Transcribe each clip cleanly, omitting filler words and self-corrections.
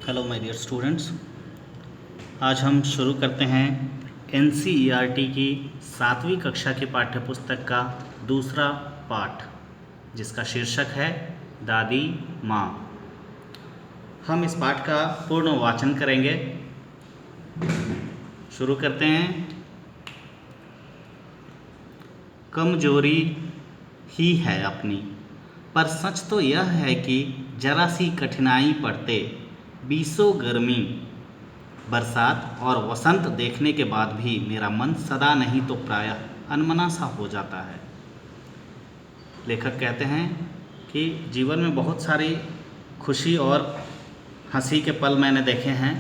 Hello my dear students. आज हम शुरू करते हैं एनसीईआरटी की 7वीं कक्षा के पाठ्यपुस्तक का दूसरा पाठ, जिसका शीर्षक है दादी माँ। हम इस पाठ का पूर्ण वाचन करेंगे। शुरू करते हैं। कमजोरी ही है अपनी, पर सच तो यह है कि जरा सी कठिनाई पड़ते बीसों गर्मी, बरसात और वसंत देखने के बाद भी मेरा मन सदा नहीं तो प्रायः अनमना सा हो जाता है। लेखक कहते हैं कि जीवन में बहुत सारी खुशी और हंसी के पल मैंने देखे हैं,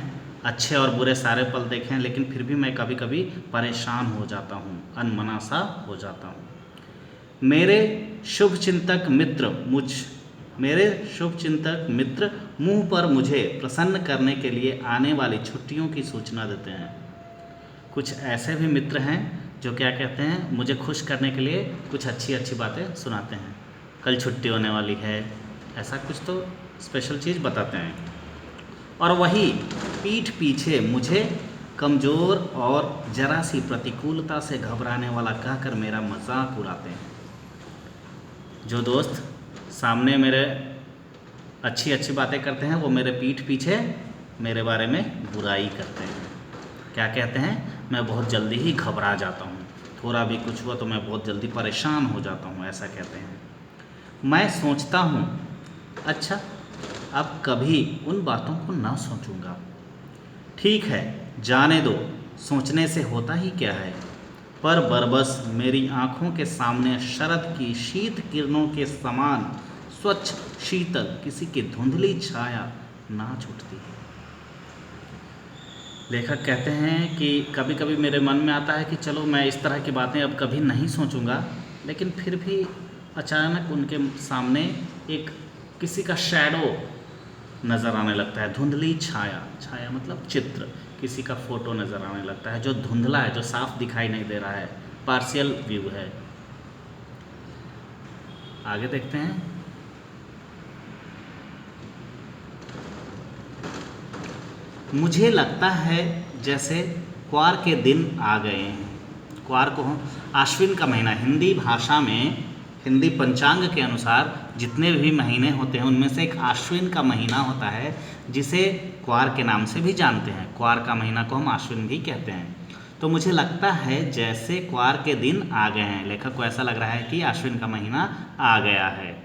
अच्छे और बुरे सारे पल देखे हैं, लेकिन फिर भी मैं कभी कभी परेशान हो जाता हूँ, अनमना सा हो जाता हूँ। मेरे शुभचिंतक मित्र मुंह पर मुझे प्रसन्न करने के लिए आने वाली छुट्टियों की सूचना देते हैं। कुछ ऐसे भी मित्र हैं जो क्या कहते हैं, मुझे खुश करने के लिए कुछ अच्छी अच्छी बातें सुनाते हैं। कल छुट्टी होने वाली है, ऐसा कुछ तो स्पेशल चीज़ बताते हैं। और वही पीठ पीछे मुझे कमज़ोर और जरा सी प्रतिकूलता से घबराने वाला कहकर मेरा मजाक उड़ाते हैं। जो दोस्त सामने मेरे अच्छी अच्छी बातें करते हैं, वो मेरे पीठ पीछे मेरे बारे में बुराई करते हैं। क्या कहते हैं, मैं बहुत जल्दी ही घबरा जाता हूँ, थोड़ा भी कुछ हुआ तो मैं बहुत जल्दी परेशान हो जाता हूँ, ऐसा कहते हैं। मैं सोचता हूँ, अच्छा अब कभी उन बातों को ना सोचूंगा। ठीक है, जाने दो, सोचने से होता ही क्या है। पर बरबस मेरी आँखों के सामने शरद की शीत किरणों के समान स्वच्छ शीतल किसी की धुंधली छाया नाच उठती है। लेखक कहते हैं कि कभी कभी मेरे मन में आता है कि चलो मैं इस तरह की बातें अब कभी नहीं सोचूंगा, लेकिन फिर भी अचानक उनके सामने एक किसी का शैडो नज़र आने लगता है। धुंधली छाया, छाया मतलब चित्र, किसी का फोटो नज़र आने लगता है जो धुंधला है, जो साफ दिखाई नहीं दे रहा है, पार्शियल व्यू है। आगे देखते हैं। मुझे लगता है जैसे क्वार के दिन आ गए हैं। क्वार को आश्विन का महीना, हिंदी भाषा में हिंदी पंचांग के अनुसार जितने भी महीने होते हैं उनमें से एक आश्विन का महीना होता है, जिसे क्वार के नाम से भी जानते हैं। क्वार का महीना को हम आश्विन भी कहते हैं। तो मुझे लगता है जैसे क्वार के दिन आ गए हैं। लेखक को ऐसा लग रहा है कि आश्विन का महीना आ गया है।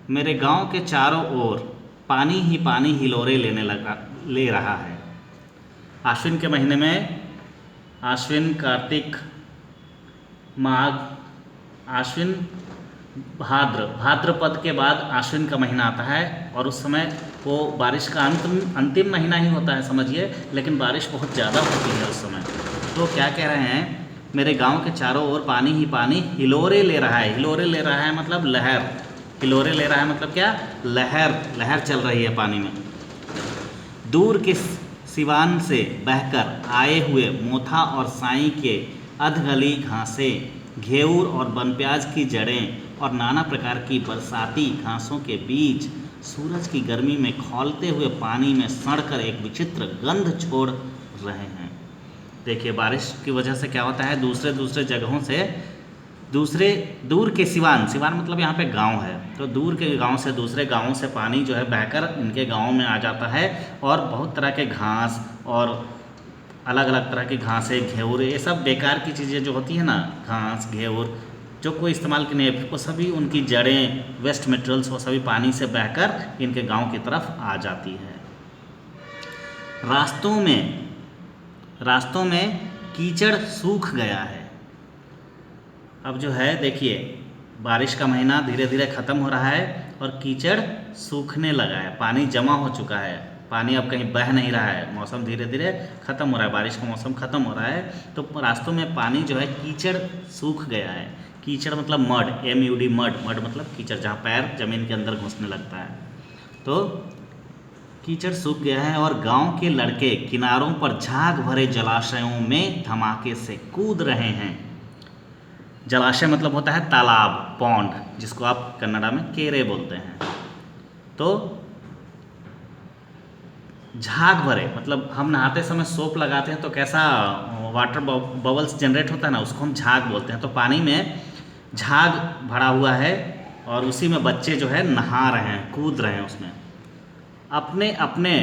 मेरे गांव के चारों ओर पानी ही पानी हिलोरे ले रहा है। आश्विन के महीने में आश्विन, कार्तिक, माघ, आश्विन, भाद्रपद के बाद आश्विन का महीना आता है, और उस समय वो बारिश का अंतिम महीना ही होता है समझिए, लेकिन बारिश बहुत ज़्यादा होती है उस समय। तो क्या कह रहे हैं, मेरे गांव के चारों ओर पानी ही पानी हिलोरे ले रहा है। हिलोरे ले रहा है मतलब लहर, हिलोरे ले रहा है मतलब क्या, लहर चल रही है पानी में। दूर के सिवान से बहकर आए हुए मोथा और साई के अधगली घासें, घेऊर और बनप्याज की जड़ें और नाना प्रकार की बरसाती घासों के बीच सूरज की गर्मी में खौलते हुए पानी में सड़कर एक विचित्र गंध छोड़ रहे हैं। देखिए, बारिश की वजह से क्या होता है, दूसरे जगहों से दूर के सिवान मतलब यहाँ पे गांव है, तो दूर के गांव से दूसरे गांवों से पानी जो है बहकर इनके गांव में आ जाता है, और बहुत तरह के घास और अलग अलग तरह की घासें, घेवर, ये सब बेकार की चीज़ें जो होती है ना, घास घेवर जो कोई इस्तेमाल की नहीं है, वो सभी उनकी जड़ें, वेस्ट मटेरियल्स, वो सभी पानी से बहकर इनके गांव की तरफ आ जाती है। रास्तों में कीचड़ सूख गया है। अब जो है देखिए, बारिश का महीना धीरे धीरे ख़त्म हो रहा है और कीचड़ सूखने लगा है, पानी जमा हो चुका है, पानी अब कहीं बह नहीं रहा है, मौसम धीरे धीरे ख़त्म हो रहा है, बारिश का मौसम ख़त्म हो रहा है, तो रास्तों में पानी जो है, कीचड़ सूख गया है। कीचड़ मतलब मड, MUD, मड मतलब कीचड़, जहाँ पैर ज़मीन के अंदर घुसने लगता है। तो कीचड़ सूख गया है और गांव के लड़के किनारों पर झाग भरे जलाशयों में धमाके से कूद रहे हैं। जलाशय मतलब होता है तालाब, पॉन्ड, जिसको आप कन्नड़ा में केरे बोलते हैं। तो झाग भरे, मतलब हम नहाते समय सोप लगाते हैं तो कैसा वाटर बबल्स जनरेट होता है ना, उसको हम झाग बोलते हैं। तो पानी में झाग भरा हुआ है और उसी में बच्चे जो है नहा रहे हैं, कूद रहे हैं उसमें। अपने अपने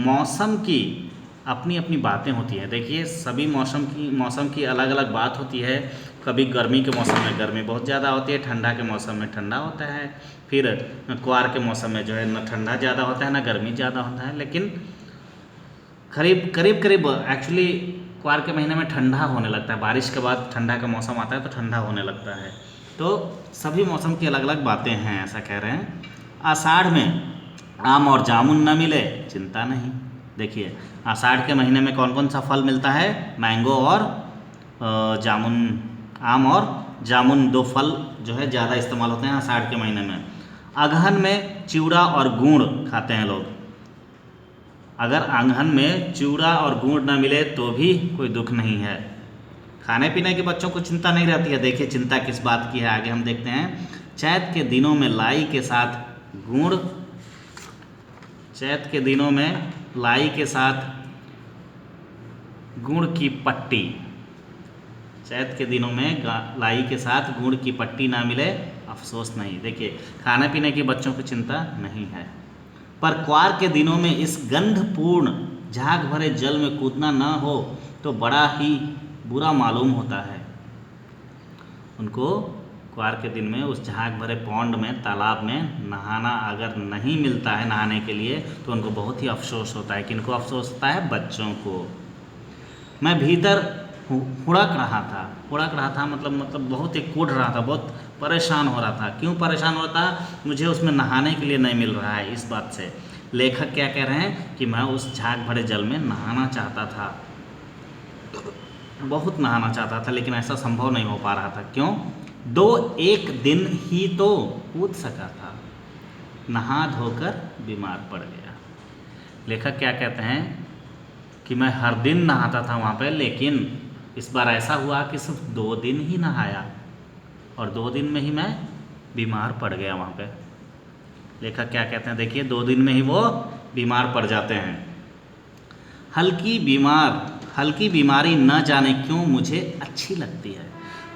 मौसम की अपनी अपनी बातें होती हैं। देखिए सभी मौसम की अलग अलग बात होती है। कभी गर्मी के मौसम में गर्मी बहुत ज़्यादा होती है, ठंडा के मौसम में ठंडा होता है, फिर कुआर के मौसम में जो है न ठंडा ज़्यादा होता है ना गर्मी ज़्यादा होता है। लेकिन करीब एक्चुअली कुआर के महीने में ठंडा होने लगता है, बारिश के बाद ठंडा का मौसम आता है तो ठंडा होने लगता है। तो सभी मौसम की अलग अलग बातें हैं, ऐसा कह रहे हैं। आषाढ़ में आम और जामुन न मिले चिंता नहीं। देखिए आषाढ़ के महीने में कौन कौन सा फल मिलता है? मैंगो और जामुन। आम और जामुन दो फल जो है ज़्यादा इस्तेमाल होते हैं आषाढ़ के महीने में। अगहन में चिवड़ा और गुड़ खाते हैं लोग। अगर अगहन में चिवड़ा और गुड़ न मिले तो भी कोई दुख नहीं है। खाने पीने के बच्चों को चिंता नहीं रहती है। देखिए चिंता किस बात की है, आगे हम देखते हैं। चैत के दिनों में लाई के साथ गुड़, चैत के दिनों में लाई के साथ गुड़ की पट्टी, चैत के दिनों में लाई के साथ गुड़ की पट्टी ना मिले अफसोस नहीं। देखिए खाने पीने के बच्चों को चिंता नहीं है, पर क्वार के दिनों में इस गंधपूर्ण झाग भरे जल में कूदना न हो तो बड़ा ही बुरा मालूम होता है। उनको क्वार के दिन में उस झाग भरे पौंड में, तालाब में नहाना अगर नहीं मिलता है नहाने के लिए तो उनको बहुत ही अफसोस होता है। किनको अफसोस होता है? बच्चों को। मैं भीतर हुड़क रहा था मतलब बहुत ही कूद रहा था, बहुत परेशान हो रहा था। क्यों परेशान हो रहा था? मुझे उसमें नहाने के लिए नहीं मिल रहा है। इस बात से लेखक क्या कह रहे हैं कि मैं उस झाग भरे जल में नहाना चाहता था, बहुत नहाना चाहता था, लेकिन ऐसा संभव नहीं हो पा रहा था। क्यों? एक दिन ही तो कूद सका था, नहा धोकर बीमार पड़ गया। लेखक क्या कहते हैं कि मैं हर दिन नहाता था वहाँ पे, लेकिन इस बार ऐसा हुआ कि सिर्फ 2 दिन ही नहाया और 2 दिन में ही मैं बीमार पड़ गया वहाँ पे। लेखक क्या कहते हैं, देखिए 2 दिन में ही वो बीमार पड़ जाते हैं। हल्की बीमारी न जाने क्यों मुझे अच्छी लगती है।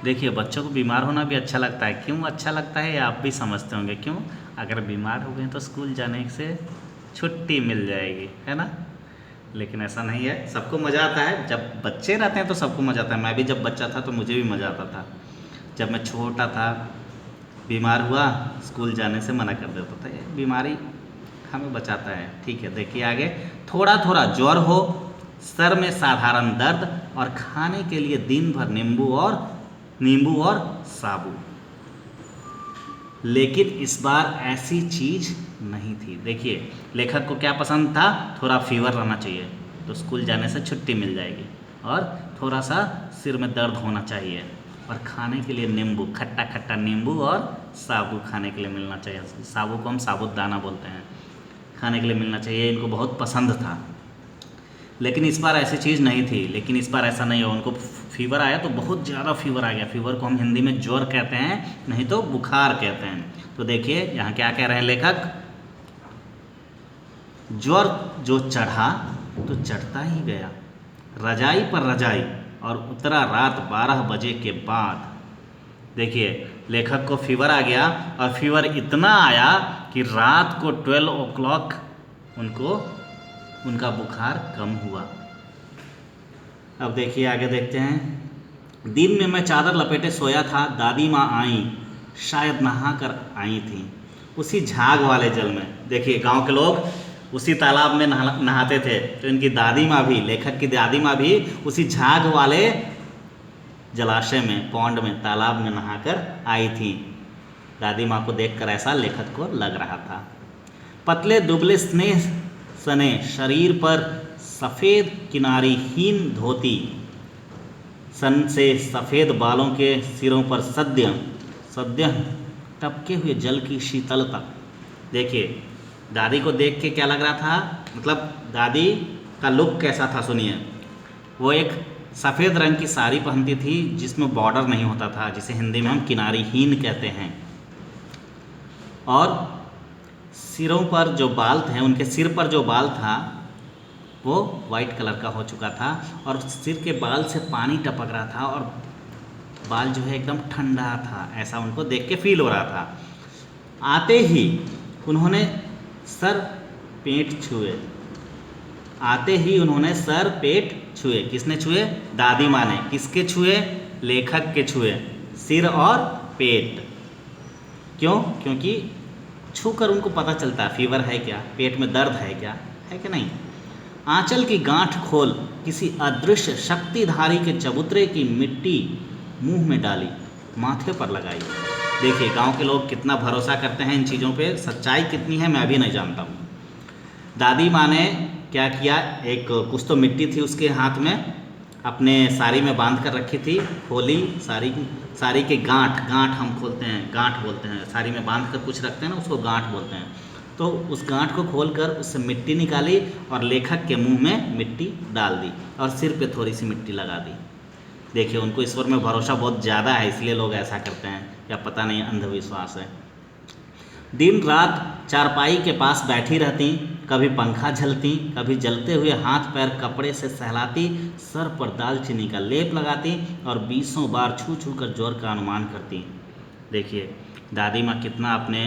देखिए बच्चों को बीमार होना भी अच्छा लगता है। क्यों अच्छा लगता है ये आप भी समझते होंगे। क्यों? अगर बीमार हो गए तो स्कूल जाने से छुट्टी मिल जाएगी, है ना। लेकिन ऐसा नहीं है, सबको मज़ा आता है। जब बच्चे रहते हैं तो सबको मज़ा आता है। मैं भी जब बच्चा था तो मुझे भी मज़ा आता था। जब मैं छोटा था, बीमार हुआ, स्कूल जाने से मना कर देता था। ये बीमारी हमें बचाता है। ठीक है, देखिए आगे। थोड़ा थोड़ा ज्वर हो, सर में साधारण दर्द और खाने के लिए दिन भर नींबू और साबु। लेकिन इस बार ऐसी चीज़ नहीं थी। देखिए लेखक को क्या पसंद था? थोड़ा फीवर रहना चाहिए तो स्कूल जाने से छुट्टी मिल जाएगी, और थोड़ा सा सिर में दर्द होना चाहिए, और खाने के लिए नींबू, खट्टा खट्टा नींबू और साबु खाने के लिए मिलना चाहिए। साबु को हम साबुदाना बोलते हैं, खाने के लिए मिलना चाहिए। इनको बहुत पसंद था। लेकिन इस बार ऐसी चीज़ नहीं थी। लेकिन इस बार ऐसा नहीं हो, उनको फीवर आया तो बहुत ज़्यादा फीवर आ गया। फीवर को हम हिंदी में ज्वर कहते हैं, नहीं तो बुखार कहते हैं। तो देखिए यहाँ क्या कह रहे हैं लेखक, ज्वर जो चढ़ा तो चढ़ता ही गया, रजाई पर रजाई और उतरा रात 12 बजे के बाद। देखिए लेखक को फीवर आ गया, और फीवर इतना आया कि रात को 12 o'clock उनका बुखार कम हुआ। अब देखिए आगे देखते हैं। दिन में मैं चादर लपेटे सोया था, दादी माँ आई, शायद नहा कर आई थी उसी झाग वाले जल में। देखिए गांव के लोग उसी तालाब में नहाते थे, तो इनकी दादी माँ भी, लेखक की दादी माँ भी उसी झाग वाले जलाशय में, पौंड में, तालाब में नहाकर आई थी। दादी माँ को देखकर ऐसा लेखक को लग रहा था। पतले दुबले स्नेह सने शरीर पर सफ़ेद किनारीहीन धोती, सन से सफ़ेद बालों के सिरों पर सद्य टपके हुए जल की शीतलता। देखिए दादी को देख के क्या लग रहा था, मतलब दादी का लुक कैसा था सुनिए। वो एक सफ़ेद रंग की साड़ी पहनती थी जिसमें बॉर्डर नहीं होता था, जिसे हिंदी में हम किनारीहीन कहते हैं, और सिरों पर जो बाल थे, उनके सिर पर जो बाल था वो वाइट कलर का हो चुका था और सिर के बाल से पानी टपक रहा था और बाल जो है एकदम ठंडा था, ऐसा उनको देख के फील हो रहा था। आते ही उन्होंने सर पेट छुए, आते ही उन्होंने सर पेट छुए। किसने छुए? दादी माँ ने। किसके छुए? लेखक के छुए, सिर और पेट। क्यों? क्योंकि छूकर उनको पता चलता है फीवर है क्या, पेट में दर्द है क्या, है कि नहीं। आंचल की गांठ खोल किसी अदृश्य शक्तिधारी के चबूतरे की मिट्टी मुंह में डाली, माथे पर लगाई। देखिए गांव के लोग कितना भरोसा करते हैं इन चीज़ों पे, सच्चाई कितनी है मैं अभी नहीं जानता हूँ। दादी माँ ने क्या किया, एक कुछ तो मिट्टी थी उसके हाथ में, अपने साड़ी में बांध कर रखी थी, खोली साड़ी के गांठ हम खोलते हैं, गांठ बोलते हैं, साड़ी में बांध कर कुछ रखते हैं ना, उसको गांठ बोलते हैं। तो उस गांठ को खोलकर उससे मिट्टी निकाली और लेखक के मुंह में मिट्टी डाल दी और सिर पे थोड़ी सी मिट्टी लगा दी। देखिए उनको ईश्वर में भरोसा बहुत ज़्यादा है, इसलिए लोग ऐसा करते हैं, या पता नहीं अंधविश्वास है। दिन रात चारपाई के पास बैठी रहती, कभी पंखा झलती, कभी जलते हुए हाथ पैर कपड़े से सहलाती, सर पर दालचीनी का लेप लगाती और 20 बार छू छू कर ज्वर का अनुमान करती। देखिए दादी माँ कितना अपने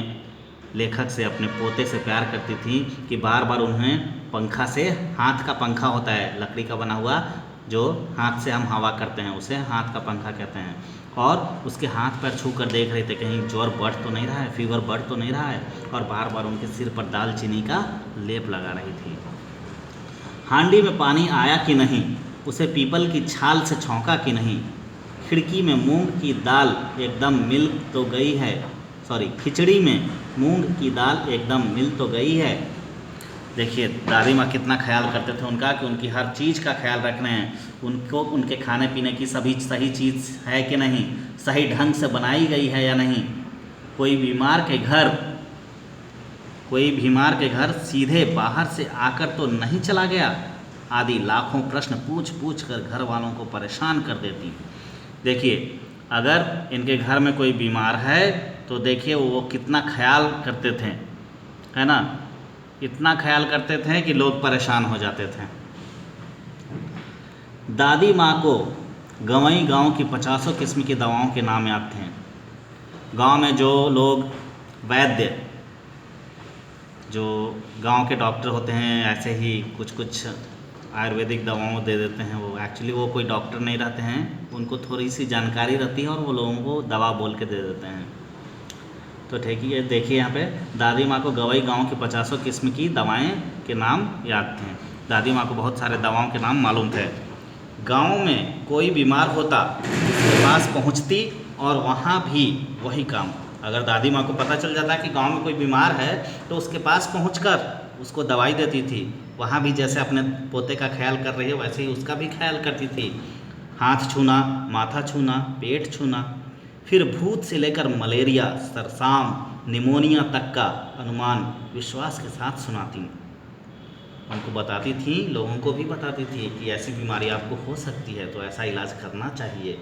लेखक से, अपने पोते से प्यार करती थी कि बार बार उन्हें पंखा से, हाथ का पंखा होता है लकड़ी का बना हुआ, जो हाथ से हम हवा करते हैं उसे हाथ का पंखा कहते हैं, और उसके हाथ पैर छू कर देख रहे थे कहीं ज्वर बढ़ तो नहीं रहा है, फीवर बढ़ तो नहीं रहा है, और बार बार उनके सिर पर दालचीनी का लेप लगा रही थी। हांडी में पानी आया कि नहीं, उसे पीपल की छाल से छौंका कि नहीं, खिड़की में मूंग की दाल एकदम मिल तो गई है, खिचड़ी में मूंग की दाल एकदम मिल तो गई है। देखिए दादी माँ कितना ख्याल करते थे उनका, कि उनकी हर चीज़ का ख्याल रख रहे हैं, उनको उनके खाने पीने की सभी सही चीज़ है कि नहीं, सही ढंग से बनाई गई है या नहीं, कोई बीमार के घर सीधे बाहर से आकर तो नहीं चला गया, आदि लाखों प्रश्न पूछ पूछ कर घर वालों को परेशान कर देती। देखिए अगर इनके घर में कोई बीमार है तो देखिए वो कितना ख्याल करते थे, है ना, इतना ख्याल करते थे कि लोग परेशान हो जाते थे। दादी माँ को गंवई गांव की 50 किस्म की दवाओं के नाम याद थे। गांव में जो लोग वैद्य, जो गांव के डॉक्टर होते हैं, ऐसे ही कुछ आयुर्वेदिक दवाओं दे देते हैं, वो एक्चुअली वो कोई डॉक्टर नहीं रहते हैं, उनको थोड़ी सी जानकारी रहती है और वो लोगों को दवा बोल के दे देते हैं। तो ठीक है, देखिए यहाँ पे दादी माँ को गवई गांव की 50 किस्म की दवाएं के नाम याद थे। दादी माँ को बहुत सारे दवाओं के नाम मालूम थे। गांव में कोई बीमार होता उसके पास पहुँचती और वहाँ भी वही काम, अगर दादी माँ को पता चल जाता कि गांव में कोई बीमार है तो उसके पास पहुंचकर उसको दवाई देती थी। वहाँ भी जैसे अपने पोते का ख्याल कर रही है वैसे ही उसका भी ख्याल करती थी। हाथ छूना, माथा छूना, पेट छूना, फिर भूत से लेकर मलेरिया, सरसाम, निमोनिया तक का अनुमान विश्वास के साथ सुनाती। उनको बताती थी, लोगों को भी बताती थी कि ऐसी बीमारी आपको हो सकती है तो ऐसा इलाज करना चाहिए।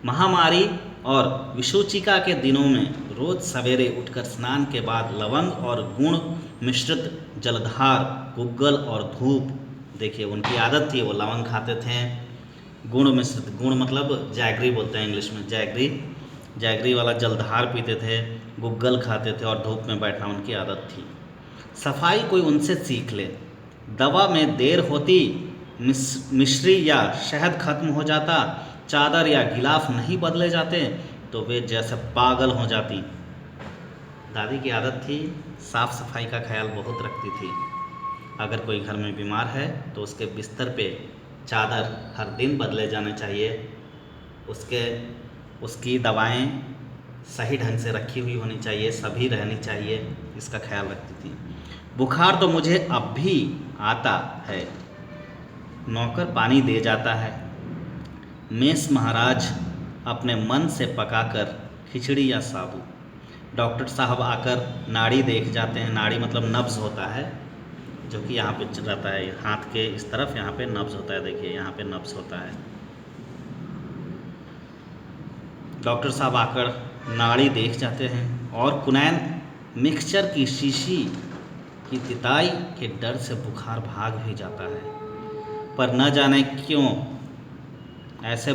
महामारी और विषुचिका के दिनों में रोज सवेरे उठकर स्नान के बाद लवंग और गुण मिश्रित जलधार, गुग्गल और धूप, देखिए उनकी आदत थी, वो लवंग खाते थे, गुण मिश्रित, गुण मतलब जैगरी बोलते हैं इंग्लिश में, जैगरी वाला जलधार पीते थे, गुग्गल खाते थे और धूप में बैठना उनकी आदत थी। सफाई कोई उनसे सीख ले, दवा में देर होती, मिश्री या शहद खत्म हो जाता, चादर या गिलाफ नहीं बदले जाते तो वे जैसे पागल हो जाती। दादी की आदत थी, साफ सफाई का ख्याल बहुत रखती थी। अगर कोई घर में बीमार है तो उसके बिस्तर पे चादर हर दिन बदले जाने चाहिए, उसकी दवाएं सही ढंग से रखी हुई होनी चाहिए, सभी रहनी चाहिए, इसका ख्याल रखती थी। बुखार तो मुझे अब भी आता है, नौकर पानी दे जाता है, मेस महाराज अपने मन से पकाकर खिचड़ी या साबू, डॉक्टर साहब आकर नाड़ी देख जाते हैं, नाड़ी मतलब नब्ज़ होता है, जो कि यहाँ पे रहता है हाथ के इस तरफ, यहाँ पे नब्ज़ होता है, देखिए यहाँ पे नब्ज़ होता है। डॉक्टर साहब आकर नाड़ी देख जाते हैं और कुनैन मिक्सचर की शीशी कि तिताई के डर से बुखार भाग भी जाता है, पर न जाने क्यों ऐसे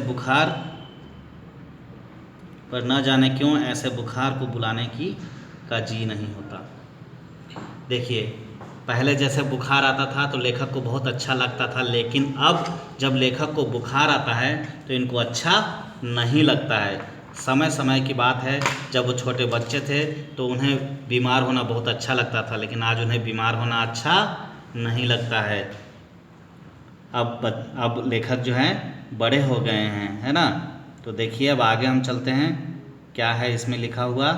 बुखार को बुलाने का जी नहीं होता। देखिए, पहले जैसे बुखार आता था तो लेखक को बहुत अच्छा लगता था, लेकिन अब जब लेखक को बुखार आता है तो इनको अच्छा नहीं लगता है। समय समय की बात है, जब वो छोटे बच्चे थे तो उन्हें बीमार होना बहुत अच्छा लगता था, लेकिन आज उन्हें बीमार होना अच्छा नहीं लगता है। अब लेखक जो हैं बड़े हो गए हैं, है ना। तो देखिए, अब आगे हम चलते हैं, क्या है इसमें लिखा हुआ।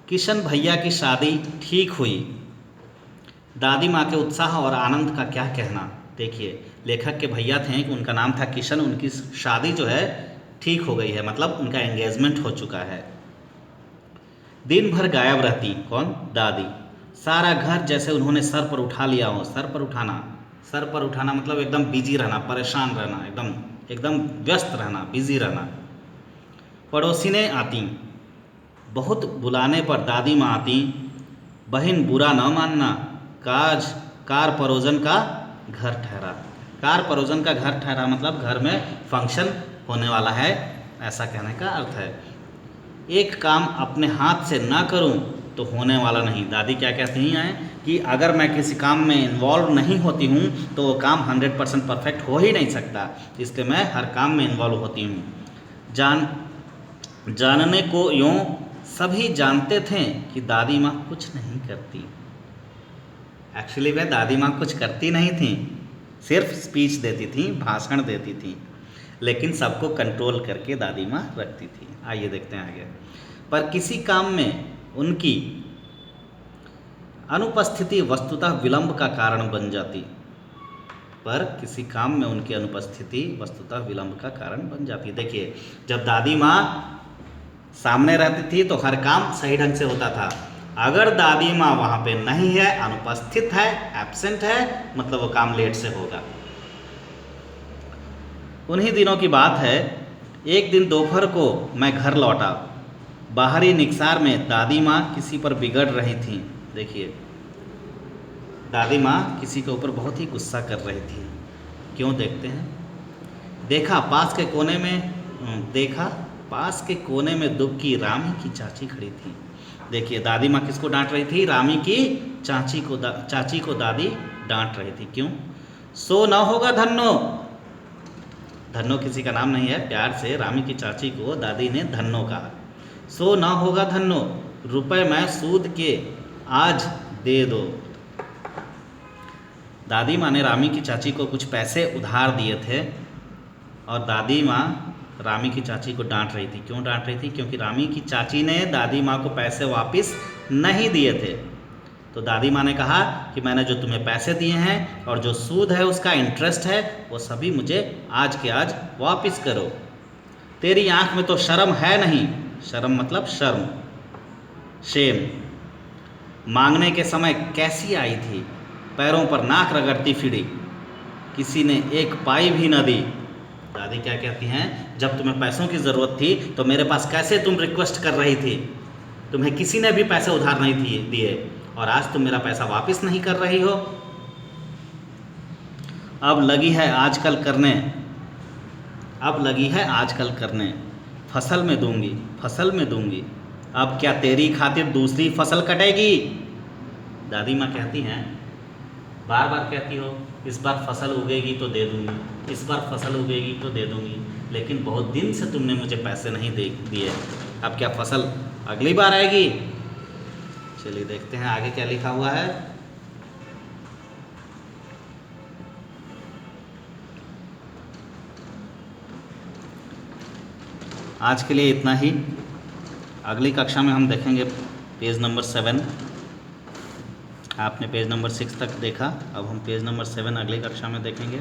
किशन भैया की शादी ठीक हुई, दादी माँ के उत्साह और आनंद का क्या कहना। देखिए, लेखक के भैया थे कि उनका नाम था किशन, उनकी शादी जो है ठीक हो गई है, मतलब उनका एंगेजमेंट हो चुका है। दिन भर गायब रहती, कौन, दादी। सारा घर जैसे उन्होंने सर पर उठा लिया हो। सर पर उठाना मतलब एकदम बिजी रहना, परेशान रहना, एकदम व्यस्त रहना, बिजी रहना। पड़ोसिनें आती, बहुत बुलाने पर दादी माँ आती। बहन बुरा न मानना, कार परोजन का घर ठहरा। कार परोजन का घर ठहरा मतलब घर में फंक्शन होने वाला है, ऐसा कहने का अर्थ है। एक काम अपने हाथ से ना करूं तो होने वाला नहीं। दादी क्या कहती हैं कि अगर मैं किसी काम में इन्वॉल्व नहीं होती हूँ तो वो काम 100% परफेक्ट हो ही नहीं सकता, इसलिए मैं हर काम में इन्वॉल्व होती हूँ। जानने को यूँ सभी जानते थे कि दादी माँ कुछ नहीं करती। एक्चुअली वह दादी माँ कुछ करती नहीं थी, सिर्फ स्पीच देती थी, भाषण देती थी, लेकिन सबको कंट्रोल करके दादी माँ रखती थी। आइए देखते हैं आगे। पर किसी काम में उनकी अनुपस्थिति वस्तुतः विलंब का कारण बन जाती। देखिए, जब दादी माँ सामने रहती थी तो हर काम सही ढंग से होता था। अगर दादी माँ वहाँ पे नहीं है, अनुपस्थित है, एब्सेंट है, मतलब वो काम लेट से होगा। उन्हीं दिनों की बात है, एक दिन दोपहर को मैं घर लौटा। बाहरी निकसार में दादी माँ किसी पर बिगड़ रही थीं। देखिए, दादी माँ किसी के ऊपर बहुत ही गुस्सा कर रही थी। क्यों, देखते हैं। देखा पास के कोने में दुबकी रामी की चाची खड़ी थी। देखिए, दादी माँ किसको डांट रही थी, रामी की चाची को दादी डांट रही थी। क्यों, सो न होगा धन्नो। धन्नो किसी का नाम नहीं है, प्यार से रामी की चाची को दादी ने धन्नो कहा। सो न होगा धन्नो, रुपए मैं सूद के आज दे दो। दादी माँ ने रामी की चाची को कुछ पैसे उधार दिए थे और दादी माँ रामी की चाची को डांट रही थी। क्यों डांट रही थी, क्योंकि रामी की चाची ने दादी माँ को पैसे वापस नहीं दिए थे। तो दादी माँ ने कहा कि मैंने जो तुम्हें पैसे दिए हैं और जो सूद है, उसका इंटरेस्ट है, वो सभी मुझे आज के आज वापस करो। तेरी आंख में तो शर्म है नहीं। शर्म मतलब शर्म, शेम। मांगने के समय कैसी आई थी, पैरों पर नाक रगड़ती फिरी, किसी ने एक पाई भी न दी। दादी क्या कहती हैं, जब तुम्हें पैसों की ज़रूरत थी तो मेरे पास कैसे तुम रिक्वेस्ट कर रही थी, तुम्हें किसी ने भी पैसे उधार नहीं दिए और आज तुम मेरा पैसा वापस नहीं कर रही हो। अब लगी है आजकल करने, फसल में दूंगी। अब क्या तेरी खातिर दूसरी फसल कटेगी। दादी माँ कहती हैं, बार बार कहती हो, इस बार फसल उगेगी तो दे दूंगी, इस बार फसल उगेगी तो दे दूंगी, लेकिन बहुत दिन से तुमने मुझे पैसे नहीं दिए, अब क्या फसल अगली बार आएगी। चलिए देखते हैं आगे क्या लिखा हुआ है। आज के लिए इतना ही। अगली कक्षा में हम देखेंगे पेज नंबर 7। आपने पेज नंबर 6 तक देखा, अब हम पेज नंबर 7 अगली कक्षा में देखेंगे।